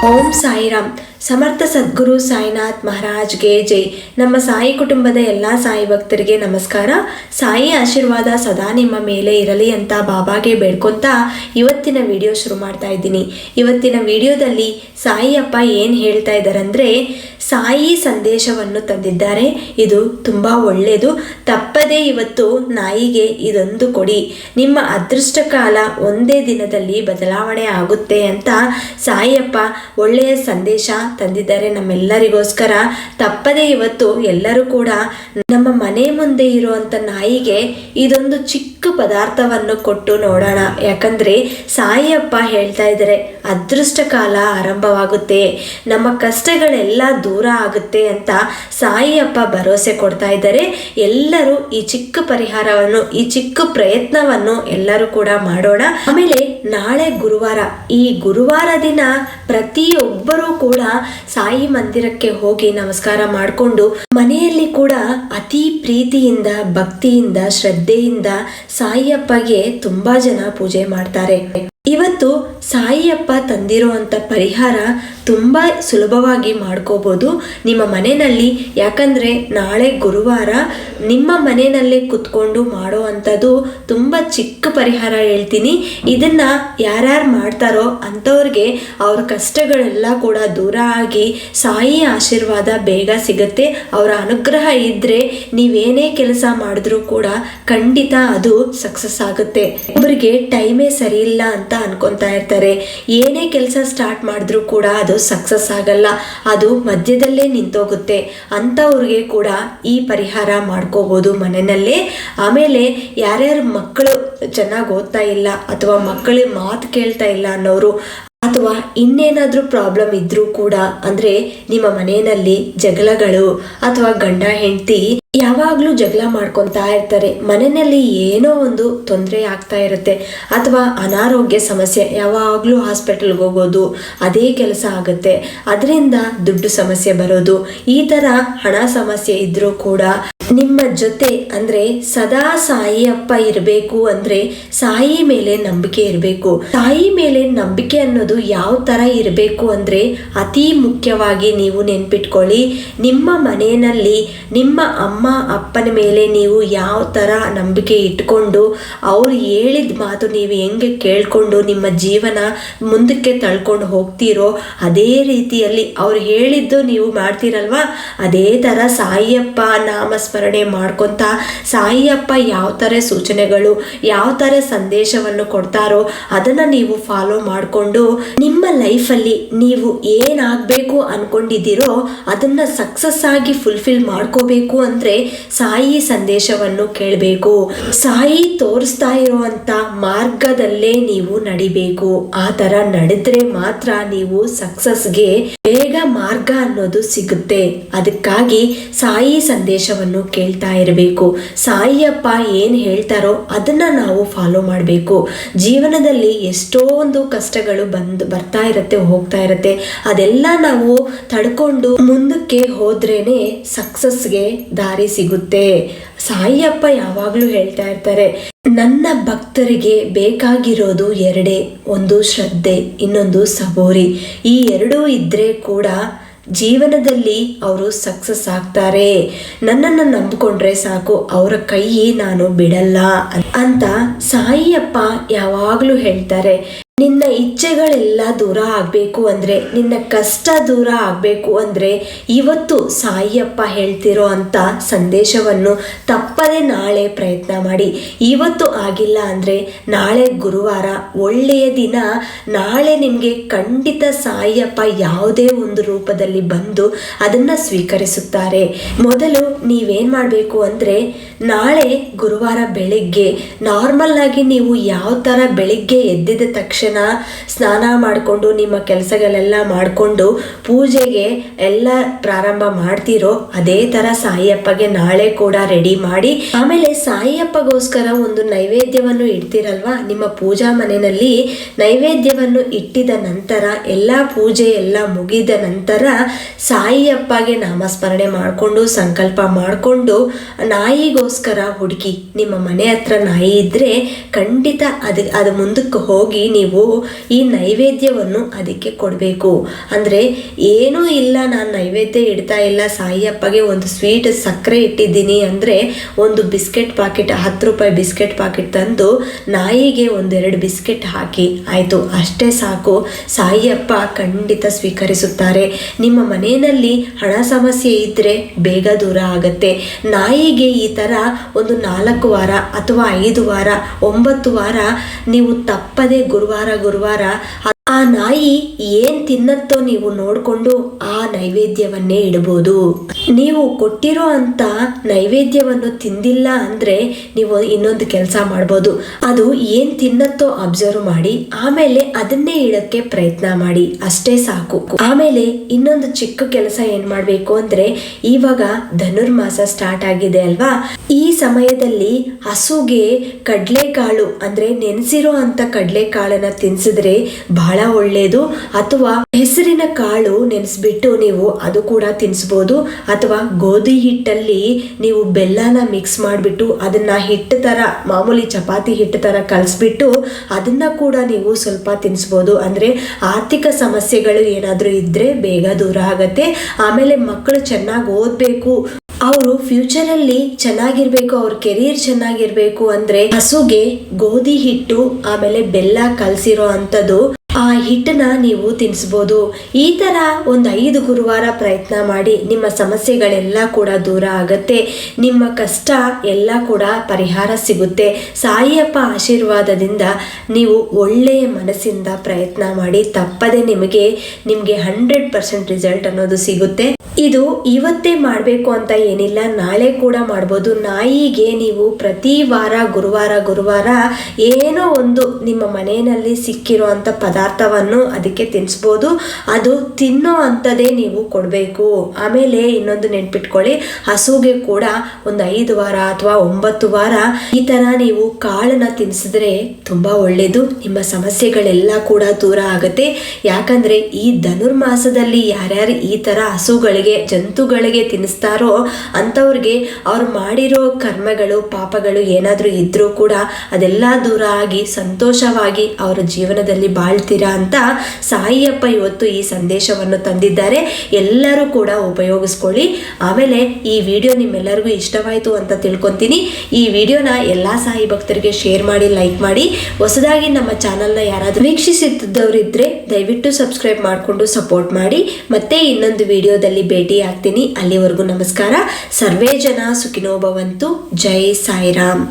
ಓಂ ಸಾಯಿರಾಮ್. ಸಮರ್ಥ ಸದ್ಗುರು ಸಾಯಿನಾಥ್ ಮಹಾರಾಜ್ಗೆ ಜೈ. ನಮ್ಮ ಸಾಯಿ ಕುಟುಂಬದ ಎಲ್ಲ ಸಾಯಿ ಭಕ್ತರಿಗೆ ನಮಸ್ಕಾರ. ಸಾಯಿ ಆಶೀರ್ವಾದ ಸದಾ ನಿಮ್ಮ ಮೇಲೆ ಇರಲಿ ಅಂತ ಬಾಬಾಗೆ ಬೇಡ್ಕೊಂತ ಇವತ್ತಿನ ವಿಡಿಯೋ ಶುರು ಮಾಡ್ತಾ ಇದ್ದೀನಿ. ಇವತ್ತಿನ ವಿಡಿಯೋದಲ್ಲಿ ಸಾಯಿ ಅಪ್ಪ ಏನು ಹೇಳ್ತಾ ಇದ್ದಾರೆ ಅಂದರೆ, ಸಾಯಿ ಸಂದೇಶವನ್ನು ತಂದಿದ್ದಾರೆ. ಇದು ತುಂಬ ಒಳ್ಳೆಯದು. ತಪ್ಪದೇ ಇವತ್ತು ನಾಯಿಗೆ ಇದೊಂದು ಕೊಡಿ, ನಿಮ್ಮ ಅದೃಷ್ಟ ಕಾಲ ಒಂದೇ ದಿನದಲ್ಲಿ ಬದಲಾವಣೆ ಆಗುತ್ತೆ ಅಂತ ಸಾಯಿಯಪ್ಪ ಒಳ್ಳೆಯ ಸಂದೇಶ ತಂದಿದ್ದಾರೆ ನಮ್ಮೆಲ್ಲರಿಗೋಸ್ಕರ. ತಪ್ಪದೇ ಇವತ್ತು ಎಲ್ಲರೂ ಕೂಡ ನಮ್ಮ ಮನೆ ಮುಂದೆ ಇರುವಂತ ನಾಯಿಗೆ ಇದೊಂದು ಚಿಕ್ಕ ಪದಾರ್ಥವನ್ನು ಕೊಟ್ಟು ನೋಡೋಣ. ಯಾಕಂದ್ರೆ ಸಾಯಿಯಪ್ಪ ಹೇಳ್ತಾ ಇದ್ದಾರೆ, ಅದೃಷ್ಟ ಕಾಲ ಆರಂಭವಾಗುತ್ತೆ, ನಮ್ಮ ಕಷ್ಟಗಳೆಲ್ಲ ದೂರ ಆಗುತ್ತೆ ಅಂತ ಸಾಯಿಯಪ್ಪ ಭರವಸೆ ಕೊಡ್ತಾ ಇದ್ದಾರೆ. ಎಲ್ಲರೂ ಈ ಚಿಕ್ಕ ಪರಿಹಾರವನ್ನು, ಈ ಚಿಕ್ಕ ಪ್ರಯತ್ನವನ್ನು ಎಲ್ಲರೂ ಕೂಡ ಮಾಡೋಣ. ಆಮೇಲೆ ನಾಳೆ ಗುರುವಾರ, ಈ ಗುರುವಾರ ದಿನ ಪ್ರತಿಯೊಬ್ಬರೂ ಕೂಡ ಸಾಯಿ ಮಂದಿರಕ್ಕೆ ಹೋಗಿ ನಮಸ್ಕಾರ ಮಾಡಿಕೊಂಡು ಮನೆಯಲ್ಲಿ ಕೂಡ ಅತಿ ಪ್ರೀತಿಯಿಂದ, ಭಕ್ತಿಯಿಂದ, ಶ್ರದ್ಧೆಯಿಂದ ಸಾಯಿಯಪ್ಪಗೆ ತುಂಬಾ ಜನ ಪೂಜೆ ಮಾಡ್ತಾರೆ. ಇವತ್ತು ಸಾಯಿಯಪ್ಪ ತಂದಿರುವಂಥ ಪರಿಹಾರ ತುಂಬ ಸುಲಭವಾಗಿ ಮಾಡ್ಕೋಬೋದು ನಿಮ್ಮ ಮನೆಯಲ್ಲಿ. ಯಾಕಂದರೆ ನಾಳೆ ಗುರುವಾರ ನಿಮ್ಮ ಮನೆಯಲ್ಲೇ ಕುತ್ಕೊಂಡು ಮಾಡೋ ಅಂಥದ್ದು ತುಂಬ ಚಿಕ್ಕ ಪರಿಹಾರ ಹೇಳ್ತೀನಿ. ಇದನ್ನು ಯಾರ್ಯಾರು ಮಾಡ್ತಾರೋ ಅಂಥವ್ರಿಗೆ ಅವ್ರ ಕಷ್ಟಗಳೆಲ್ಲ ಕೂಡ ದೂರ ಆಗಿ ಸಾಯಿ ಆಶೀರ್ವಾದ ಬೇಗ ಸಿಗುತ್ತೆ. ಅವರ ಅನುಗ್ರಹ ಇದ್ದರೆ ನೀವೇನೇ ಕೆಲಸ ಮಾಡಿದ್ರೂ ಕೂಡ ಖಂಡಿತ ಅದು ಸಕ್ಸಸ್ ಆಗುತ್ತೆ. ಒಬ್ಬರಿಗೆ ಟೈಮೇ ಸರಿ ಇಲ್ಲ ಅಂತ ಅನ್ಕೊಂತಾ ಇರ್ತಾರೆ. ಏನೇ ಕೆಲಸ ಸ್ಟಾರ್ಟ್ ಮಾಡಿದ್ರೂ ಕೂಡ ಅದು ಸಕ್ಸಸ್ ಆಗಲ್ಲ, ಅದು ಮಧ್ಯದಲ್ಲೇ ನಿಂತೋಗುತ್ತೆ. ಅಂಥವ್ರಿಗೆ ಕೂಡ ಈ ಪರಿಹಾರ ಮಾಡ್ಕೋಬೋದು ಮನೆಯಲ್ಲೇ. ಆಮೇಲೆ ಯಾರ್ಯಾರು ಮಕ್ಕಳು ಚೆನ್ನಾಗಿ ಓದ್ತಾ ಇಲ್ಲ ಅಥವಾ ಮಕ್ಕಳು ಮಾತು ಕೇಳ್ತಾ ಇಲ್ಲ ಅನ್ನೋರು, ಅಥವಾ ಇನ್ನೇನಾದ್ರೂ ಪ್ರಾಬ್ಲಮ್ ಇದ್ರೂ ಕೂಡ, ಅಂದ್ರೆ ನಿಮ್ಮ ಮನೆಯಲ್ಲಿ ಜಗಳಗಳು ಅಥವಾ ಗಂಡ ಹೆಂಡತಿ ಯಾವಾಗ್ಲೂ ಜಗಳ ಮಾಡ್ಕೊತಾ ಇರ್ತಾರೆ, ಮನೆಯಲ್ಲಿ ಏನೋ ಒಂದು ತೊಂದರೆ ಆಗ್ತಾ ಇರುತ್ತೆ, ಅಥವಾ ಅನಾರೋಗ್ಯ ಸಮಸ್ಯೆ, ಯಾವಾಗ್ಲೂ ಹಾಸ್ಪಿಟಲ್ಗೆ ಹೋಗೋದು ಅದೇ ಕೆಲಸ ಆಗುತ್ತೆ, ಅದರಿಂದ ದುಡ್ಡು ಸಮಸ್ಯೆ ಬರೋದು, ಈ ತರ ಹಣ ಸಮಸ್ಯೆ ಇದ್ರೂ ಕೂಡ ನಿಮ್ಮ ಜೊತೆ ಅಂದ್ರೆ ಸದಾ ಸಾಯಿ ಅಪ್ಪ ಇರಬೇಕು. ಅಂದ್ರೆ ಸಾಯಿ ಮೇಲೆ ನಂಬಿಕೆ ಇರಬೇಕು. ಸಾಯಿ ಮೇಲೆ ನಂಬಿಕೆ ಅನ್ನೋದು ಯಾವ ತರ ಇರಬೇಕು ಅಂದ್ರೆ, ಅತಿ ಮುಖ್ಯವಾಗಿ ನೀವು ನೆನ್ಪಿಟ್ಕೊಳ್ಳಿ, ನಿಮ್ಮ ಮನೆಯಲ್ಲಿ ನಿಮ್ಮ ಅಮ್ಮ ಅಪ್ಪನ ಮೇಲೆ ನೀವು ಯಾವ ತರ ನಂಬಿಕೆ ಇಟ್ಕೊಂಡು ಅವ್ರು ಹೇಳಿದ ಮಾತು ನೀವು ಹೆಂಗೆ ಕೇಳ್ಕೊಂಡು ನಿಮ್ಮ ಜೀವನ ಮುಂದಕ್ಕೆ ತಳ್ಕೊಂಡು ಹೋಗ್ತೀರೋ, ಅದೇ ರೀತಿಯಲ್ಲಿ ಅವ್ರು ಹೇಳಿದ್ದು ನೀವು ಮಾಡ್ತೀರಲ್ವಾ, ಅದೇ ತರ ಸಾಯಿಯಪ್ಪ ನಾಮಸ್ಮರಣೆ ಮಾಡ್ಕೊಂತ ಸಾಯಿಯಪ್ಪ ಯಾವ ತರ ಸೂಚನೆಗಳು, ಯಾವ ತರ ಸಂದೇಶವನ್ನು ಕೊಡ್ತಾರೋ ಅದನ್ನ ನೀವು ಫಾಲೋ ಮಾಡಿಕೊಂಡು ನಿಮ್ಮ ಲೈಫಲ್ಲಿ ನೀವು ಏನಾಗಬೇಕು ಅನ್ಕೊಂಡಿದ್ದೀರೋ ಅದನ್ನ ಸಕ್ಸಸ್ ಆಗಿ ಫುಲ್ಫಿಲ್ ಮಾಡ್ಕೋಬೇಕು ಅಂದ್ರೆ ಸಾಯಿ ಸಂದೇಶವನ್ನು ಕೇಳಬೇಕು. ಸಾಯಿ ತೋರಿಸ್ತಾ ಇರುವಂತ ಮಾರ್ಗದಲ್ಲೇ ನೀವು ನಡಿಬೇಕು. ಆ ತರ ನಡೆದ್ರೆ ಮಾತ್ರ ನೀವು ಸಕ್ಸಸ್ಗೆ ಬೇಗ ಮಾರ್ಗ ಅನ್ನೋದು ಸಿಗುತ್ತೆ. ಅದಕ್ಕಾಗಿ ಸಾಯಿ ಸಂದೇಶವನ್ನು ಕೇಳ್ತಾ ಇರಬೇಕು. ಸಾಯಿಯಪ್ಪ ಏನ್ ಹೇಳ್ತಾರೋ ಅದನ್ನ ನಾವು ಫಾಲೋ ಮಾಡಬೇಕು. ಜೀವನದಲ್ಲಿ ಎಷ್ಟೊಂದು ಕಷ್ಟಗಳು ಬರ್ತಾ ಇರತ್ತೆ, ಹೋಗ್ತಾ ಇರತ್ತೆ, ಅದೆಲ್ಲ ನಾವು ತಡ್ಕೊಂಡು ಮುಂದಕ್ಕೆ ಹೋದ್ರೇನೆ ಸಕ್ಸಸ್ಗೆ ದಾರಿ ಸಿಗುತ್ತೆ. ಸಾಯಿಯಪ್ಪ ಯಾವಾಗ್ಲೂ ಹೇಳ್ತಾ ಇರ್ತಾರೆ, ನನ್ನ ಭಕ್ತರಿಗೆ ಬೇಕಾಗಿರೋದು ಎರಡೇ, ಒಂದು ಶ್ರದ್ಧೆ, ಇನ್ನೊಂದು ಸಬೋರಿ. ಈ ಎರಡೂ ಇದ್ರೆ ಕೂಡ ಜೀವನದಲ್ಲಿ ಅವರು ಸಕ್ಸಸ್ ಆಗ್ತಾರೆ. ನನ್ನನ್ನು ನಂಬಿಕೊಂಡ್ರೆ ಸಾಕು, ಅವರ ಕೈ ನಾನು ಬಿಡಲ್ಲ ಅಂತ ಸಾಯಿಯಪ್ಪ ಯಾವಾಗ್ಲೂ ಹೇಳ್ತಾರೆ. ನಿನ್ನ ಇಚ್ಛೆಗಳೆಲ್ಲ ದೂರ ಆಗಬೇಕು ಅಂದರೆ, ನಿನ್ನ ಕಷ್ಟ ದೂರ ಆಗಬೇಕು ಅಂದರೆ ಇವತ್ತು ಸಾಯಿಯಪ್ಪ ಹೇಳ್ತಿರೋ ಅಂತ ಸಂದೇಶವನ್ನು ತಪ್ಪದೆ ನಾಳೆ ಪ್ರಯತ್ನ ಮಾಡಿ. ಇವತ್ತು ಆಗಿಲ್ಲ ಅಂದರೆ ನಾಳೆ ಗುರುವಾರ ಒಳ್ಳೆಯ ದಿನ, ನಾಳೆ ನಿಮಗೆ ಖಂಡಿತ ಸಾಯಿಯಪ್ಪ ಯಾವುದೇ ಒಂದು ರೂಪದಲ್ಲಿ ಬಂದು ಅದನ್ನು ಸ್ವೀಕರಿಸುತ್ತಾರೆ. ಮೊದಲು ನೀವೇನು ಮಾಡಬೇಕು ಅಂದರೆ, ನಾಳೆ ಗುರುವಾರ ಬೆಳಿಗ್ಗೆ ನಾರ್ಮಲ್ ಆಗಿ ನೀವು ಯಾವ ಥರ ಬೆಳಿಗ್ಗೆ ಎದ್ದಿದ ತಕ್ಷಣ ಸ್ನಾನ ಮಾಡಿಕೊಂಡು ನಿಮ್ಮ ಕೆಲಸಗಳೆಲ್ಲ ಮಾಡಿಕೊಂಡು ಪೂಜೆಗೆ ಎಲ್ಲ ಪ್ರಾರಂಭ ಮಾಡ್ತೀರೋ ಅದೇ ತರ ಸಾಯಿಯಪ್ಪಗೆ ನಾಳೆ ಕೂಡ ರೆಡಿ ಮಾಡಿ. ಆಮೇಲೆ ಸಾಯಿಯಪ್ಪಗೋಸ್ಕರ ಒಂದು ನೈವೇದ್ಯವನ್ನು ಇಡ್ತೀರಲ್ವಾ, ನಿಮ್ಮ ಪೂಜಾ ಮನೆಯಲ್ಲಿ ನೈವೇದ್ಯವನ್ನು ಇಟ್ಟಿದ ನಂತರ, ಎಲ್ಲ ಪೂಜೆ ಎಲ್ಲ ಮುಗಿದ ನಂತರ ಸಾಯಿಯಪ್ಪಗೆ ನಾಮಸ್ಮರಣೆ ಮಾಡಿಕೊಂಡು ಸಂಕಲ್ಪ ಮಾಡಿಕೊಂಡು ನಾಯಿಗೋಸ್ಕರ ಹುಡುಕಿ. ನಿಮ್ಮ ಮನೆ ಹತ್ರ ನಾಯಿ ಇದ್ರೆ ಖಂಡಿತ ಅದು ಮುಂದಕ್ಕೆ ಹೋಗಿ ನೀವು ನೀವು ಈ ನೈವೇದ್ಯವನ್ನು ಅದಕ್ಕೆ ಕೊಡಬೇಕು. ಅಂದರೆ ಏನೂ ಇಲ್ಲ, ನಾನು ನೈವೇದ್ಯ ಇಡ್ತಾ ಇಲ್ಲ, ಸಾಯಿಯಪ್ಪಗೆ ಒಂದು ಸ್ವೀಟ್ ಸಕ್ಕರೆ ಇಟ್ಟಿದ್ದೀನಿ ಅಂದರೆ ಒಂದು ಬಿಸ್ಕೆಟ್ ಪಾಕೆಟ್, 10 ರೂಪಾಯಿ ಬಿಸ್ಕೆಟ್ ಪಾಕೆಟ್ ತಂದು ನಾಯಿಗೆ 1-2 ಬಿಸ್ಕೆಟ್ ಹಾಕಿ, ಆಯಿತು, ಅಷ್ಟೇ ಸಾಕು. ಸಾಯಿಯಪ್ಪ ಖಂಡಿತ ಸ್ವೀಕರಿಸುತ್ತಾರೆ. ನಿಮ್ಮ ಮನೆಯಲ್ಲಿ ಹಣ ಸಮಸ್ಯೆ ಇದ್ದರೆ ಬೇಗ ದೂರ ಆಗುತ್ತೆ. ನಾಯಿಗೆ ಈ ಥರ ಒಂದು 4 ವಾರ ಅಥವಾ 5 ವಾರ 9 ವಾರ ನೀವು ತಪ್ಪದೆ ಗುರುವಾರ ಆ ನಾಯಿ ಏನು ತಿನ್ನತ್ತೋ ನೀವು ನೋಡಿಕೊಂಡು ಆ ನೈವೇದ್ಯವನ್ನೇ ಇಡಬಹುದು. ನೀವು ಕೊಟ್ಟಿರೋ ಅಂಥ ನೈವೇದ್ಯವನ್ನು ತಿಂದಿಲ್ಲ ಅಂದರೆ ನೀವು ಇನ್ನೊಂದು ಕೆಲಸ ಮಾಡ್ಬೋದು. ಅದು ಏನು ತಿನ್ನತ್ತೋ ಅಬ್ಸರ್ವ್ ಮಾಡಿ, ಆಮೇಲೆ ಅದನ್ನೇ ಇಡಕ್ಕೆ ಪ್ರಯತ್ನ ಮಾಡಿ, ಅಷ್ಟೇ ಸಾಕು. ಆಮೇಲೆ ಇನ್ನೊಂದು ಚಿಕ್ಕ ಕೆಲಸ ಏನು ಮಾಡಬೇಕು ಅಂದರೆ, ಇವಾಗ ಧನುರ್ಮಾಸ ಸ್ಟಾರ್ಟ್ ಆಗಿದೆ ಅಲ್ವಾ, ಈ ಸಮಯದಲ್ಲಿ ಹಸುಗೆ ಕಡಲೆಕಾಳು ಅಂದರೆ ನೆನೆಸಿರೋ ಅಂಥ ಕಡಲೆಕಾಳನ್ನ ತಿನ್ಸಿದ್ರೆ ಬಹಳ ಒಳ್ಳೆಯದು. ಅಥವಾ ಹೆಸರಿನ ಕಾಳು ನೆನೆಸ್ಬಿಟ್ಟು ನೀವು ಅದು ಕೂಡ ತಿನ್ನಿಸ್ಬೋದು. ಅಥವಾ ಗೋಧಿ ಹಿಟ್ಟಲ್ಲಿ ನೀವು ಬೆಲ್ಲನ ಮಿಕ್ಸ್ ಮಾಡಿಬಿಟ್ಟು ಅದನ್ನ ಹಿಟ್ಟು ಥರ, ಮಾಮೂಲಿ ಚಪಾತಿ ಹಿಟ್ಟು ಥರ ಕಲಿಸ್ಬಿಟ್ಟು ಅದನ್ನ ಕೂಡ ನೀವು ಸ್ವಲ್ಪ ತಿನ್ನಿಸ್ಬೋದು. ಅಂದರೆ ಆರ್ಥಿಕ ಸಮಸ್ಯೆಗಳು ಏನಾದರೂ ಇದ್ದರೆ ಬೇಗ ದೂರ ಆಗುತ್ತೆ. ಆಮೇಲೆ ಮಕ್ಕಳು ಚೆನ್ನಾಗಿ ಓದಬೇಕು, ಅವರು ಫ್ಯೂಚರಲ್ಲಿ ಚೆನ್ನಾಗಿರ್ಬೇಕು, ಅವ್ರ ಕೆರಿಯರ್ ಚೆನ್ನಾಗಿರ್ಬೇಕು ಅಂದರೆ ಹಸುಗೆ ಗೋಧಿ ಹಿಟ್ಟು ಆಮೇಲೆ ಬೆಲ್ಲ ಕಲಸಿರೋ ಅಂಥದ್ದು ಆ ಹಿಟ್ಟನ್ನ ನೀವು ತಿನ್ನಿಸ್ಬೋದು. ಈ ಥರ ಒಂದು 5 ಗುರುವಾರ ಪ್ರಯತ್ನ ಮಾಡಿ, ನಿಮ್ಮ ಸಮಸ್ಯೆಗಳೆಲ್ಲ ಕೂಡ ದೂರ ಆಗತ್ತೆ, ನಿಮ್ಮ ಕಷ್ಟ ಎಲ್ಲ ಕೂಡ ಪರಿಹಾರ ಸಿಗುತ್ತೆ. ಸಾಯಿಯಪ್ಪ ಆಶೀರ್ವಾದದಿಂದ ನೀವು ಒಳ್ಳೆಯ ಮನಸ್ಸಿಂದ ಪ್ರಯತ್ನ ಮಾಡಿ, ತಪ್ಪದೆ ನಿಮಗೆ 100% ರಿಸಲ್ಟ್ ಅನ್ನೋದು ಸಿಗುತ್ತೆ. ಇದು ಇವತ್ತೇ ಮಾಡಬೇಕು ಅಂತ ಏನಿಲ್ಲ, ನಾಳೆ ಕೂಡ ಮಾಡ್ಬೋದು. ನಾಯಿಗೆ ನೀವು ಪ್ರತಿ ವಾರ ಗುರುವಾರ ಏನೋ ಒಂದು ನಿಮ್ಮ ಮನೆಯಲ್ಲಿ ಸಿಕ್ಕಿರೋ ಅಂಥ ಪದಾರ್ಥವನ್ನು ಅದಕ್ಕೆ ತಿನ್ನಿಸ್ಬೋದು. ಅದು ತಿನ್ನೋ ಅಂಥದ್ದೇ ನೀವು ಕೊಡಬೇಕು. ಆಮೇಲೆ ಇನ್ನೊಂದು ನೆನ್ಪಿಟ್ಕೊಳ್ಳಿ, ಹಸುಗೆ ಕೂಡ ಒಂದು 5 ವಾರ ಅಥವಾ 9 ವಾರ ಈ ಥರ ನೀವು ಕಾಳನ್ನ ತಿನ್ನಿಸಿದ್ರೆ ತುಂಬ ಒಳ್ಳೆಯದು. ನಿಮ್ಮ ಸಮಸ್ಯೆಗಳೆಲ್ಲ ಕೂಡ ದೂರ ಆಗುತ್ತೆ. ಯಾಕಂದರೆ ಈ ಧನುರ್ಮಾಸದಲ್ಲಿ ಯಾರ್ಯಾರು ಈ ಥರ ಹಸುಗಳಿಗೆ, ಜಂತುಗಳಿಗೆ ತಿನ್ನಿಸ್ತಾರೋ ಅಂಥವ್ರಿಗೆ ಅವ್ರು ಮಾಡಿರೋ ಕರ್ಮಗಳು, ಪಾಪಗಳು ಏನಾದರೂ ಇದ್ರೂ ಕೂಡ ಅದೆಲ್ಲ ದೂರ ಆಗಿ ಸಂತೋಷವಾಗಿ ಅವರ ಜೀವನದಲ್ಲಿ ಬಾಳ್ತೀರಾ ಅಂತ ಸಾಯಿಯಪ್ಪ ಇವತ್ತು ಈ ಸಂದೇಶವನ್ನು ತಂದಿದ್ದಾರೆ. ಎಲ್ಲರೂ ಕೂಡ ಉಪಯೋಗಿಸ್ಕೊಳ್ಳಿ. ಆಮೇಲೆ ಈ ವಿಡಿಯೋ ನಿಮ್ಮೆಲ್ಲರಿಗೂ ಇಷ್ಟವಾಯಿತು ಅಂತ ತಿಳ್ಕೊತೀನಿ. ಈ ವಿಡಿಯೋನ ಎಲ್ಲ ಸಾಯಿ ಭಕ್ತರಿಗೆ ಶೇರ್ ಮಾಡಿ, ಲೈಕ್ ಮಾಡಿ. ಹೊಸದಾಗಿ ನಮ್ಮ ಚಾನಲ್ನ ಯಾರಾದರೂ ವೀಕ್ಷಿಸುತ್ತಿದ್ದವರಿದ್ದರೆ ದಯವಿಟ್ಟು ಸಬ್ಸ್ಕ್ರೈಬ್ ಮಾಡಿಕೊಂಡು ಸಪೋರ್ಟ್ ಮಾಡಿ. ಮತ್ತೆ ಇನ್ನೊಂದು ವಿಡಿಯೋದಲ್ಲಿ ಭೇಟಿ ಆಗ್ತೀನಿ. ಅಲ್ಲಿವರೆಗೂ ನಮಸ್ಕಾರ. ಸರ್ವೇ ಜನ ಸುಖಿನೋ ಭವಂತು. ಜೈ ಸಾಯಿರಾಮ್.